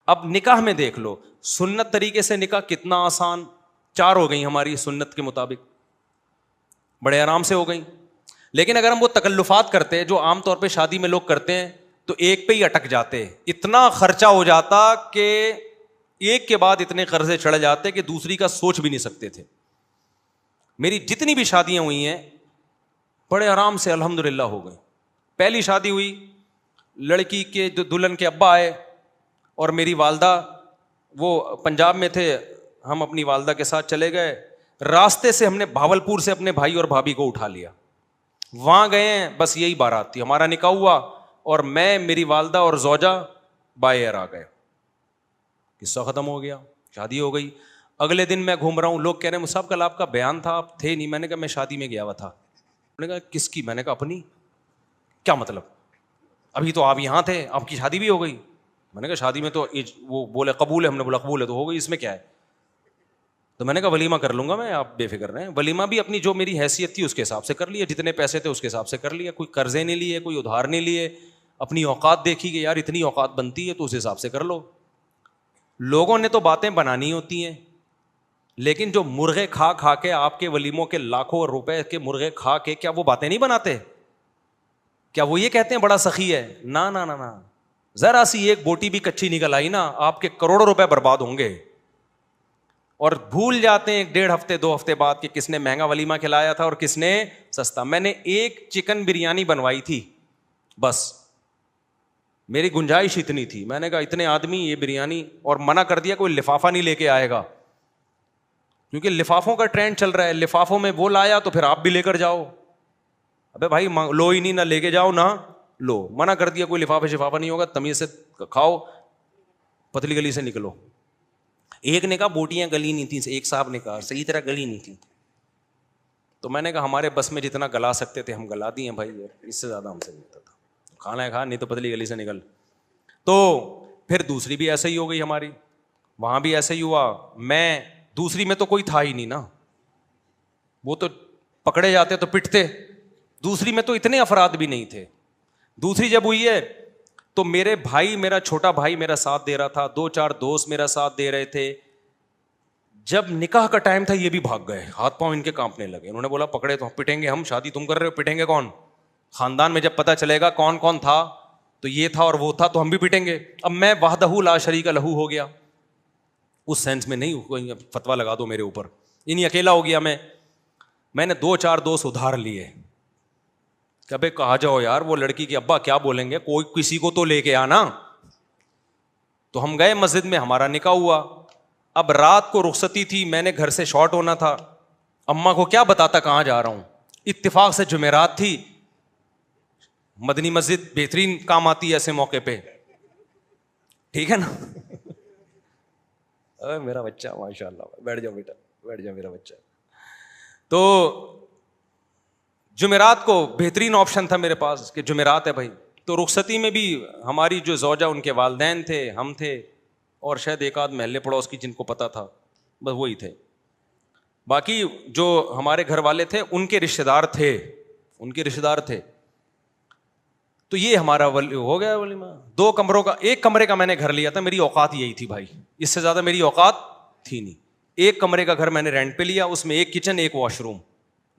اب نکاح میں دیکھ لو, سنت طریقے سے نکاح کتنا آسان, 4 ہو گئی ہماری سنت کے مطابق, بڑے آرام سے ہو گئی. لیکن اگر ہم وہ تکلفات کرتے جو عام طور پہ شادی میں لوگ کرتے ہیں تو ایک پہ ہی اٹک جاتے, اتنا خرچہ ہو جاتا کہ ایک کے بعد اتنے قرضے چڑھ جاتے کہ دوسری کا سوچ بھی نہیں سکتے تھے. میری جتنی بھی شادیاں ہوئی ہیں بڑے آرام سے الحمدللہ ہو گئی. پہلی شادی ہوئی, لڑکی کے جو دلہن کے ابا آئے اور میری والدہ وہ پنجاب میں تھے, ہم اپنی والدہ کے ساتھ چلے گئے. راستے سے ہم نے بھاولپور سے اپنے بھائی اور بھابھی کو اٹھا لیا, وہاں گئے ہیں, بس یہی بارات تھی, ہمارا نکاح ہوا اور میں, میری والدہ اور زوجہ بائی ایئر آ گئے, قصہ ختم ہو گیا, شادی ہو گئی. اگلے دن میں گھوم رہا ہوں, لوگ کہہ رہے ہیں صاحب کل آپ کا بیان تھا, آپ تھے نہیں. میں نے کہا میں شادی میں گیا ہوا تھا. انہوں نے کہا کس کی؟ میں نے کہا اپنی. کیا مطلب؟ ابھی تو آپ یہاں تھے, آپ کی شادی بھی ہو گئی. میں نے کہا شادی میں تو وہ بولے قبول ہے, ہم نے بولا قبول ہے تو ہو گئی, اس میں کیا ہے. تو میں نے کہا ولیمہ کر لوں گا میں, آپ بے فکر رہیں. ولیمہ بھی اپنی جو میری حیثیت تھی اس کے حساب سے کر لیا, جتنے پیسے تھے اس کے حساب سے کر لیا, کوئی قرضے نہیں لیے, کوئی ادھار نہیں لیے, اپنی اوقات دیکھی کہ یار اتنی اوقات بنتی ہے تو اس حساب سے کر لو. لوگوں نے تو باتیں بنانی ہوتی ہیں, لیکن جو مرغے کھا کھا کے آپ کے ولیموں کے لاکھوں روپے کے مرغے کھا کے, کیا وہ باتیں نہیں بناتے؟ کیا وہ یہ کہتے ہیں بڑا سخی ہے؟ نا نا نا نا, ذرا سی ایک بوٹی بھی کچی نکل آئی نا, آپ کے کروڑوں روپے برباد ہوں گے. اور بھول جاتے ہیں 1.5 ہفتے 2 ہفتے بعد کہ کس نے مہنگا ولیمہ کھلایا تھا اور کس نے سستا. میں نے ایک چکن بریانی بنوائی تھی بس, میری گنجائش اتنی تھی. میں نے کہا اتنے آدمی یہ بریانی, اور منع کر دیا کوئی لفافہ نہیں لے کے آئے گا, کیونکہ لفافوں کا ٹرینڈ چل رہا ہے. لفافوں میں وہ لایا تو پھر آپ بھی لے کر جاؤ. ابے بھائی لو ہی نہیں, نہ لے کے جاؤ نہ لو. منع کر دیا کوئی لفافہ شفافہ نہیں ہوگا, تمیز سے کھاؤ, پتلی گلی سے نکلو. ایک نے کہا بوٹیاں گلی نہیں تھیں, ایک صاحب نے کہا صحیح طرح گلی نہیں تھی. تو میں نے کہا ہمارے بس میں جتنا گلا سکتے تھے ہم گلا دیے بھائی, اس سے زیادہ ہم سے نہیں ہوتا تھا. کھانا ہے کھا, نہیں تو پتلی گلی سے نکل. تو پھر دوسری بھی ایسے ہی ہو گئی ہماری, وہاں بھی ایسے ہی ہوا. میں دوسری میں تو کوئی تھا ہی نہیں نا, وہ تو پکڑے جاتے تو پٹتے. دوسری میں تو اتنے افراد بھی نہیں تھے. دوسری جب ہوئی ہے تو میرے بھائی, میرا چھوٹا بھائی میرا ساتھ دے رہا تھا, 2-4 دوست میرا ساتھ دے رہے تھے. جب نکاح کا ٹائم تھا یہ بھی بھاگ گئے, ہاتھ پاؤں ان کے کانپنے لگے. انہوں نے بولا پکڑے تو پٹیں گے ہم, شادی تم کر رہے ہو, پٹیں گے کون؟ خاندان میں جب پتہ چلے گا کون کون تھا تو یہ تھا اور وہ تھا تو ہم بھی پٹیں گے. اب میں وحدہ لا شریک لہ ہو گیا, اس سینس میں نہیں کوئی فتویٰ لگا دو میرے اوپر, انہیں اکیلا ہو گیا. میں نے 2-4 دوست ادھار لیے, کبھی کہا جاؤ یار وہ لڑکی کے ابا کیا بولیں گے, کوئی کسی کو تو لے کے آنا. تو ہم گئے مسجد میں, ہمارا نکاح ہوا. اب رات کو رخصتی تھی, میں نے گھر سے شارٹ ہونا تھا, اماں کو کیا بتاتا کہاں جا رہا ہوں. اتفاق سے جمعرات تھی, مدنی مسجد بہترین کام آتی ہے ایسے موقع پہ, ٹھیک ہے نا. میرا بچہ ماشاء اللہ, بیٹھ جاؤ بیٹا, بیٹھ جاؤ میرا بچہ. تو جمعرات کو بہترین آپشن تھا میرے پاس کہ جمعرات ہے بھائی. تو رخصتی میں بھی ہماری جو زوجہ, ان کے والدین تھے, ہم تھے, اور شاید ایک آدھ محلے پڑوس کی جن کو پتہ تھا, بس وہی تھے. باقی جو ہمارے گھر والے تھے ان کے رشتے دار تھے, ان کے رشتے دار تھے. تو یہ ہمارا ہو گیا ولیمہ. 2 کمروں کا, 1 کمرے کا میں نے گھر لیا تھا, میری اوقات یہی تھی بھائی, اس سے زیادہ میری اوقات تھی نہیں. 1 کمرے کا گھر میں نے رینٹ پہ لیا, اس میں 1 کچن 1 واش روم,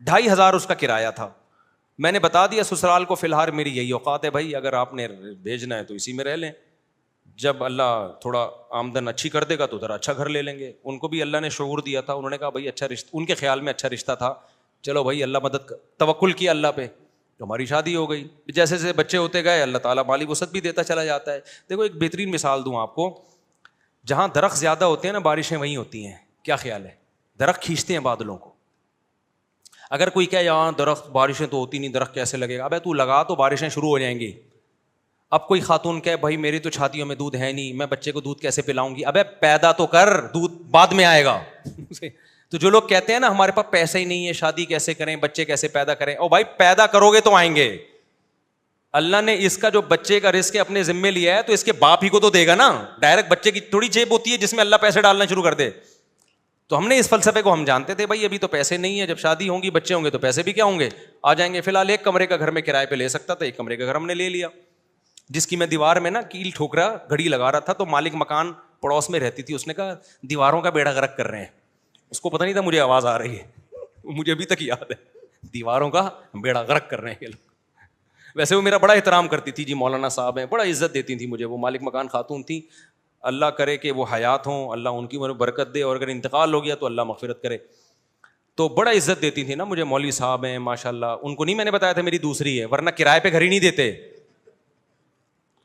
2,500 اس کا کرایہ تھا. میں نے بتا دیا سسرال کو فی الحال میری یہی اوقات ہے بھائی, اگر آپ نے بھیجنا ہے تو اسی میں رہ لیں, جب اللہ تھوڑا آمدن اچھی کر دے گا تو ذرا اچھا گھر لے لیں گے. ان کو بھی اللہ نے شعور دیا تھا, انہوں نے کہا بھائی اچھا رشتہ, ان کے خیال میں اچھا رشتہ تھا, چلو بھائی اللہ مدد, توکل کیا اللہ پہ, تو ہماری شادی ہو گئی. جیسے جیسے بچے ہوتے گئے اللہ تعالیٰ مالی وسعت بھی دیتا چلا جاتا ہے. دیکھو ایک بہترین مثال دوں آپ کو, جہاں درخت زیادہ ہوتے ہیں نا بارشیں وہیں ہوتی ہیں. کیا خیال ہے؟ درخت کھینچتے ہیں بادلوں کو. اگر کوئی کہے یہاں درخت بارشیں تو ہوتی نہیں, درخت کیسے لگے گا, ابے تو لگا تو بارشیں شروع ہو جائیں گی. اب کوئی خاتون کہے بھائی میری تو چھاتیوں میں دودھ ہے نہیں, میں بچے کو دودھ کیسے پلاؤں گی, ابے پیدا تو کر, دودھ بعد میں آئے گا. تو جو لوگ کہتے ہیں نا ہمارے پاس پیسے ہی نہیں ہے, شادی کیسے کریں, بچے کیسے پیدا کریں, او بھائی پیدا کرو گے تو آئیں گے. اللہ نے اس کا جو بچے کا رزق اپنے ذمے لیا ہے تو اس کے باپ ہی کو تو دے گا نا. ڈائریکٹ بچے کی تھوڑی جیب ہوتی ہے جس میں اللہ پیسے ڈالنا شروع کر دے. تو ہم نے اس فلسفے کو ہم جانتے تھے بھائی ابھی تو پیسے نہیں ہے, جب شادی ہوں گی بچے ہوں گے تو پیسے بھی کیا ہوں گے, آ جائیں گے. فی الحال 1 کمرے کا گھر میں کرائے پہ لے سکتا تھا, 1 کمرے کا گھر ہم نے لے لیا. جس کی میں دیوار میں نا کیل ٹھوک رہا گھڑی لگا رہا تھا, تو مالک مکان پڑوس میں رہتی تھی, اس نے کہا دیواروں کا بیڑا غرق کر رہے ہیں. اس کو پتہ نہیں تھا مجھے آواز آ رہی ہے, مجھے ابھی تک یاد ہے, دیواروں کا بیڑا غرق کر رہے ہیں یہ لوگ. ویسے وہ میرا بڑا احترام کرتی تھی جی, مولانا صاحب ہیں, بڑا عزت دیتی تھی مجھے, وہ مالک مکان خاتون تھیں, اللہ کرے کہ وہ حیات ہوں, اللہ ان کی برکت دے, اور اگر انتقال ہو گیا تو اللہ مغفرت کرے. تو بڑا عزت دیتی تھی نا مجھے, مولوی صاحب ہیں ماشاء اللہ. ان کو نہیں میں نے بتایا تھا میری دوسری ہے, ورنہ کرائے پہ گھر ہی نہیں دیتے.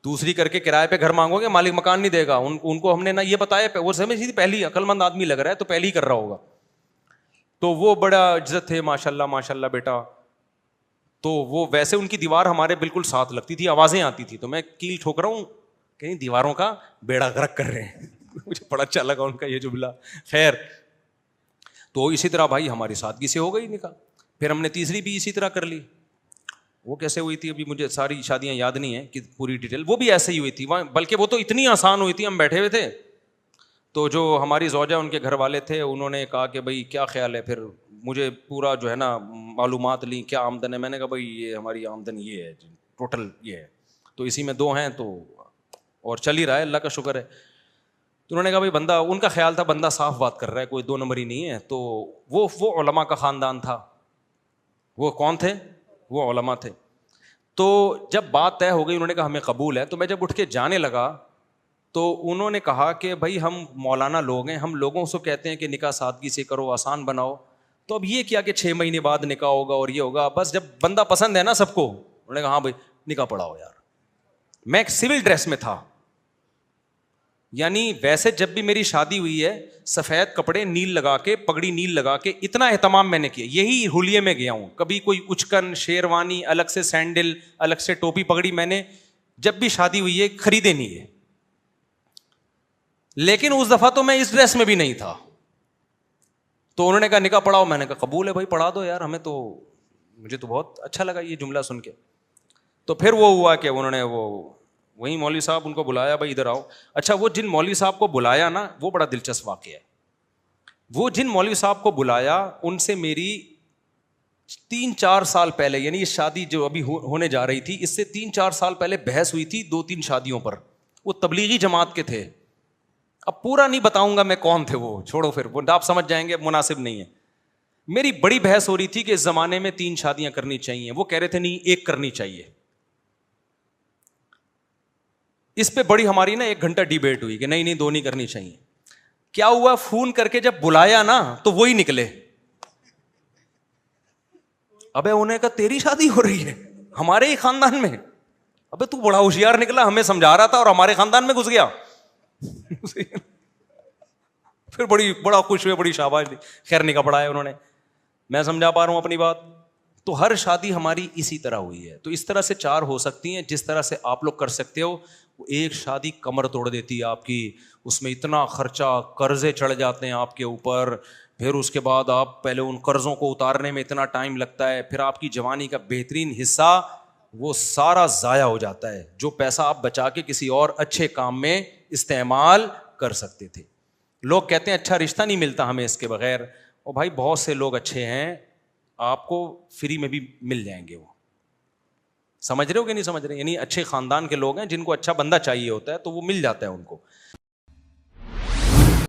دوسری کر کے کرائے پہ گھر مانگو گے مالک مکان نہیں دے گا. ان کو ہم نے نہ یہ بتایا, وہ سمجھ تھی پہلی عقل مند آدمی لگ رہا ہے تو پہلی ہی کر رہا ہوگا. تو وہ بڑا عزت تھے ماشاء اللہ بیٹا. تو وہ ویسے ان کی دیوار ہمارے بالکل ساتھ لگتی تھی, آوازیں آتی تھی, تو میں کیل ٹھوک رہا ہوں کہیں دیواروں کا بیڑا غرق کر رہے ہیں. مجھے بڑا اچھا لگا ان کا یہ جملہ. خیر, تو اسی طرح بھائی ہماری سادگی سے ہو گئی نکاح. پھر ہم نے تیسری بھی اسی طرح کر لی. وہ کیسے ہوئی تھی ابھی مجھے ساری شادیاں یاد نہیں ہیں کہ پوری ڈیٹیل, وہ بھی ایسے ہی ہوئی تھی, بلکہ وہ تو اتنی آسان ہوئی تھی. ہم بیٹھے ہوئے تھے تو جو ہماری زوجہ ان کے گھر والے تھے انہوں نے کہا کہ بھائی کیا خیال ہے, پھر مجھے پورا جو ہے نا معلومات لیں کیا آمدن ہے. میں نے کہا بھائی یہ ہماری آمدن یہ ہے ٹوٹل یہ ہے, تو اسی میں 2 ہیں تو اور چل ہی رہا ہے اللہ کا شکر ہے. تو انہوں نے کہا بھائی بندہ, ان کا خیال تھا بندہ صاف بات کر رہا ہے, کوئی 2 نمبری نہیں ہے. تو وہ علماء کا خاندان تھا. وہ کون تھے؟ وہ علماء تھے. تو جب بات طے ہو گئی انہوں نے کہا ہمیں قبول ہے, تو میں جب اٹھ کے جانے لگا تو انہوں نے کہا کہ بھائی ہم مولانا لوگ ہیں, ہم لوگوں سے کہتے ہیں کہ نکاح سادگی سے کرو, آسان بناؤ, تو اب یہ کیا کہ 6 مہینے بعد نکاح ہوگا اور یہ ہوگا. بس جب بندہ پسند ہے نا سب کو, انہوں نے کہا ہاں بھائی نکاح پڑھاؤ یار. میں ایک سول ڈریس میں تھا, یعنی ویسے جب بھی میری شادی ہوئی ہے سفید کپڑے نیل لگا کے, پگڑی نیل لگا کے, اتنا اہتمام میں نے کیا. یہی ہولیے میں گیا ہوں, کبھی کوئی اچکن شیروانی الگ سے, سینڈل الگ سے, ٹوپی پگڑی میں نے جب بھی شادی ہوئی ہے خریدے نہیں ہے. لیکن اس دفعہ تو میں اس ڈریس میں بھی نہیں تھا. تو انہوں نے کہا نکاح پڑھاؤ. میں نے کہا قبول ہے بھائی پڑھا دو یار, ہمیں تو, مجھے تو بہت اچھا لگا یہ جملہ سن کے. تو پھر وہ ہوا کہ انہوں نے وہی مولوی صاحب ان کو بلایا, بھائی ادھر آؤ. اچھا, وہ جن مولوی صاحب کو بلایا نا, وہ بڑا دلچسپ واقعہ ہے. وہ جن مولوی صاحب کو بلایا ان سے میری 3-4 سال پہلے, یعنی یہ شادی جو ابھی ہونے جا رہی تھی اس سے 3-4 سال پہلے بحث ہوئی تھی 2-3 شادیوں پر. وہ تبلیغی جماعت کے تھے. اب پورا نہیں بتاؤں گا میں کون تھے, وہ چھوڑو, پھر وہ آپ سمجھ جائیں گے, مناسب نہیں ہے. میری بڑی بحث ہو رہی تھی کہ اس زمانے میں 3 شادیاں کرنی چاہیے. وہ کہہ رہے تھے نہیں 1 کرنی چاہیے. اس پہ بڑی ہماری نا 1 گھنٹہ ڈیبیٹ ہوئی کہ نہیں 2 نہیں کرنی چاہیے. کیا ہوا, فون کر کے جب بلایا نا تو وہی نکلے. ابے انہیں کہا تیری شادی ہو رہی ہے ہمارے ہی خاندان میں. ابے تو بڑا ہوشیار نکلا, ہمیں سمجھا رہا تھا اور ہمارے خاندان میں گھس گیا. پھر بڑا خوش ہوئے, بڑی شاباش دی. خیر نکاح پڑھایا انہوں نے. میں سمجھا پا رہا ہوں اپنی بات. تو ہر شادی ہماری اسی طرح ہوئی ہے. تو اس طرح سے 4 ہو سکتی ہیں جس طرح سے آپ لوگ کر سکتے ہو. ایک شادی کمر توڑ دیتی ہے آپ کی, اس میں اتنا خرچہ, قرضے چڑھ جاتے ہیں آپ کے اوپر, پھر اس کے بعد آپ پہلے ان قرضوں کو اتارنے میں اتنا ٹائم لگتا ہے, پھر آپ کی جوانی کا بہترین حصہ وہ سارا ضائع ہو جاتا ہے, جو پیسہ آپ بچا کے کسی اور اچھے کام میں استعمال کر سکتے تھے. لوگ کہتے ہیں اچھا رشتہ نہیں ملتا ہمیں اس کے بغیر. اور بھائی بہت سے لوگ اچھے ہیں, آپ کو فری میں بھی مل جائیں گے. وہ سمجھ رہے ہو کہ نہیں سمجھ رہے, یعنی اچھے خاندان کے لوگ ہیں جن کو اچھا بندہ چاہیے ہوتا ہے تو وہ مل جاتا ہے ان کو.